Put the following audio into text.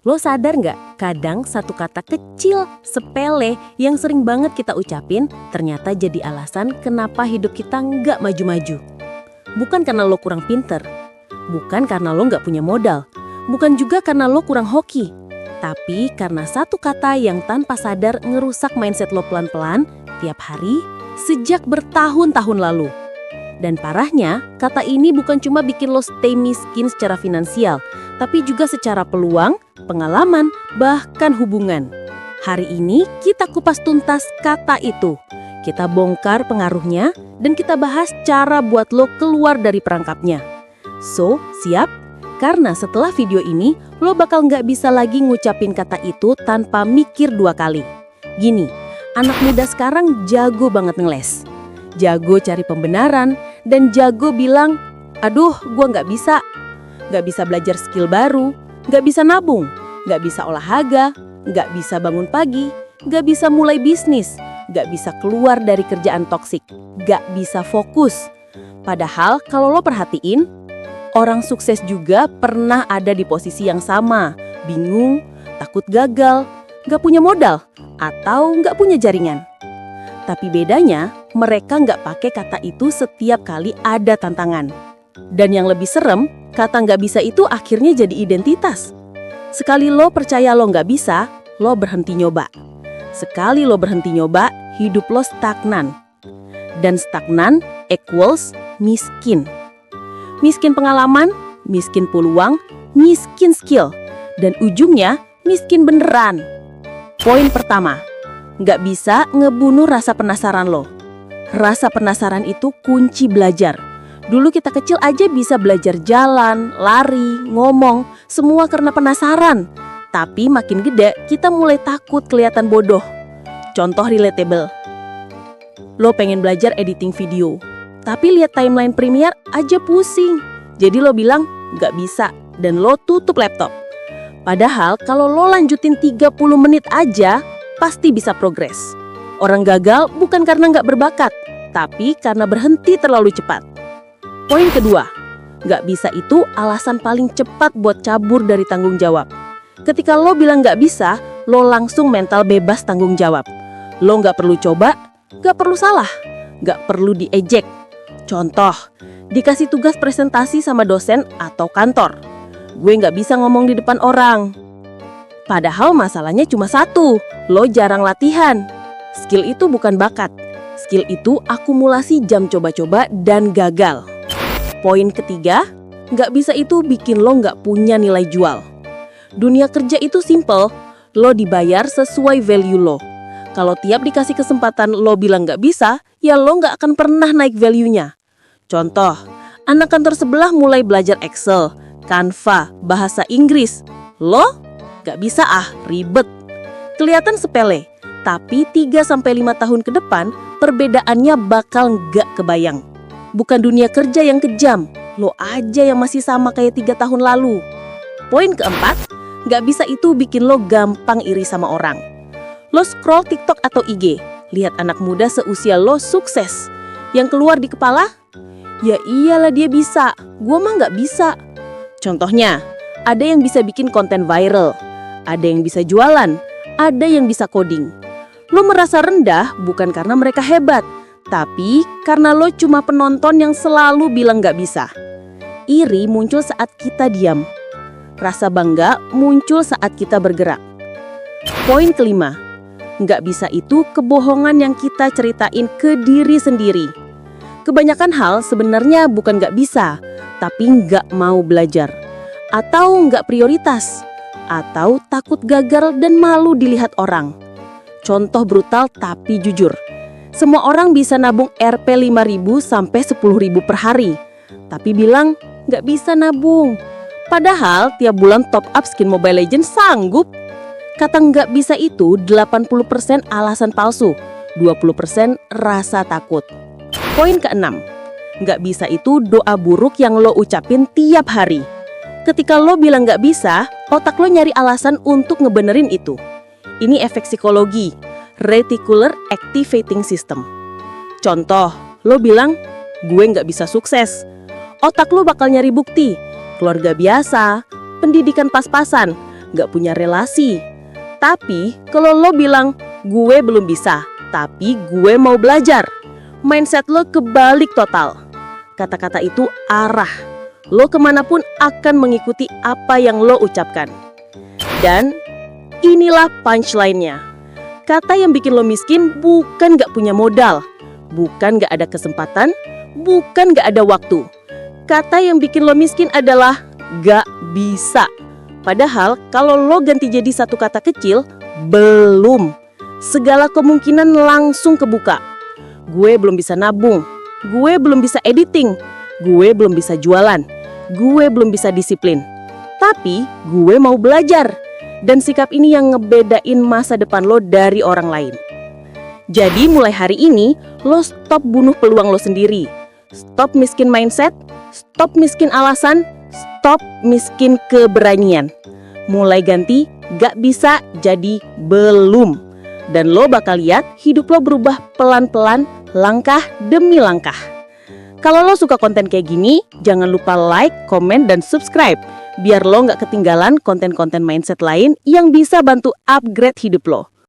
Lo sadar nggak, kadang satu kata kecil, sepele, yang sering banget kita ucapin, ternyata jadi alasan kenapa hidup kita nggak maju-maju. Bukan karena lo kurang pinter, bukan karena lo nggak punya modal, bukan juga karena lo kurang hoki, tapi karena satu kata yang tanpa sadar ngerusak mindset lo pelan-pelan, tiap hari, sejak bertahun-tahun lalu. Dan parahnya, kata ini bukan cuma bikin lo stay miskin secara finansial, tapi juga secara peluang, pengalaman, bahkan hubungan. Hari ini kita kupas tuntas kata itu. Kita bongkar pengaruhnya dan kita bahas cara buat lo keluar dari perangkapnya. So, siap? Karena setelah video ini, lo bakal nggak bisa lagi ngucapin kata itu tanpa mikir dua kali. Gini, anak muda sekarang jago banget ngeles. Jago cari pembenaran, dan jago bilang, aduh gua nggak bisa. Nggak bisa belajar skill baru, nggak bisa nabung, nggak bisa olahraga, nggak bisa bangun pagi, nggak bisa mulai bisnis, nggak bisa keluar dari kerjaan toksik, nggak bisa fokus. Padahal kalau lo perhatiin, orang sukses juga pernah ada di posisi yang sama, bingung, takut gagal, nggak punya modal, atau nggak punya jaringan. Tapi bedanya, mereka nggak pakai kata itu setiap kali ada tantangan. Dan yang lebih serem, kata nggak bisa itu akhirnya jadi identitas. Sekali lo percaya lo nggak bisa, lo berhenti nyoba. Sekali lo berhenti nyoba, hidup lo stagnan. Dan stagnan equals miskin. Miskin pengalaman, miskin peluang, miskin skill. Dan ujungnya, miskin beneran. Poin pertama, nggak bisa ngebunuh rasa penasaran lo. Rasa penasaran itu kunci belajar. Dulu kita kecil aja bisa belajar jalan, lari, ngomong, semua karena penasaran. Tapi makin gede, kita mulai takut kelihatan bodoh. Contoh relatable. Lo pengen belajar editing video, tapi lihat timeline Premiere aja pusing. Jadi lo bilang, nggak bisa, dan lo tutup laptop. Padahal kalau lo lanjutin 30 menit aja, pasti bisa progres. Orang gagal bukan karena nggak berbakat, tapi karena berhenti terlalu cepat. Poin kedua, nggak bisa itu alasan paling cepat buat cabur dari tanggung jawab. Ketika lo bilang nggak bisa, lo langsung mental bebas tanggung jawab. Lo nggak perlu coba, nggak perlu salah, nggak perlu diejek. Contoh, dikasih tugas presentasi sama dosen atau kantor. Gue nggak bisa ngomong di depan orang. Padahal masalahnya cuma satu, lo jarang latihan. Skill itu bukan bakat. Skill itu akumulasi jam coba-coba dan gagal. Poin ketiga, nggak bisa itu bikin lo nggak punya nilai jual. Dunia kerja itu simple, lo dibayar sesuai value lo. Kalau tiap dikasih kesempatan lo bilang nggak bisa, ya lo nggak akan pernah naik value-nya. Contoh, anak kantor sebelah mulai belajar Excel, Canva, bahasa Inggris. Lo nggak bisa ribet. Kelihatan sepele, tapi 3-5 tahun ke depan, perbedaannya bakal nggak kebayang. Bukan dunia kerja yang kejam, lo aja yang masih sama kayak 3 tahun lalu. Poin keempat, nggak bisa itu bikin lo gampang iri sama orang. Lo scroll TikTok atau IG, lihat anak muda seusia lo sukses. Yang keluar di kepala, ya iyalah dia bisa, gua mah nggak bisa. Contohnya, ada yang bisa bikin konten viral, ada yang bisa jualan, ada yang bisa coding. Lo merasa rendah bukan karena mereka hebat, tapi karena lo cuma penonton yang selalu bilang gak bisa. Iri muncul saat kita diam. Rasa bangga muncul saat kita bergerak. Poin kelima, gak bisa itu kebohongan yang kita ceritain ke diri sendiri. Kebanyakan hal sebenarnya bukan gak bisa, tapi gak mau belajar. Atau gak prioritas. Atau takut gagal dan malu dilihat orang. Contoh brutal tapi jujur. Semua orang bisa nabung Rp 5.000 sampai 10.000 per hari. Tapi bilang, nggak bisa nabung. Padahal tiap bulan top up skin Mobile Legends sanggup. Kata nggak bisa itu 80% alasan palsu, 20% rasa takut. Poin keenam, nggak bisa itu doa buruk yang lo ucapin tiap hari. Ketika lo bilang nggak bisa, otak lo nyari alasan untuk ngebenerin itu. Ini efek psikologi. Reticular Activating System. Contoh, lo bilang, gue nggak bisa sukses. Otak lo bakal nyari bukti, keluarga biasa, pendidikan pas-pasan, nggak punya relasi. Tapi kalau lo bilang, gue belum bisa, tapi gue mau belajar, mindset lo kebalik total. Kata-kata itu arah. Lo kemanapun akan mengikuti apa yang lo ucapkan. Dan inilah punchline-nya. Kata yang bikin lo miskin bukan gak punya modal, bukan gak ada kesempatan, bukan gak ada waktu. Kata yang bikin lo miskin adalah gak bisa. Padahal kalau lo ganti jadi satu kata kecil, belum. Segala kemungkinan langsung kebuka. Gue belum bisa nabung, gue belum bisa editing, gue belum bisa jualan, gue belum bisa disiplin. Tapi gue mau belajar. Dan sikap ini yang ngebedain masa depan lo dari orang lain. Jadi mulai hari ini, lo stop bunuh peluang lo sendiri. Stop miskin mindset, stop miskin alasan, stop miskin keberanian. Mulai ganti, gak bisa jadi belum. Dan lo bakal lihat hidup lo berubah pelan-pelan, langkah demi langkah. Kalau lo suka konten kayak gini, jangan lupa like, komen, dan subscribe. Biar lo gak ketinggalan konten-konten mindset lain yang bisa bantu upgrade hidup lo.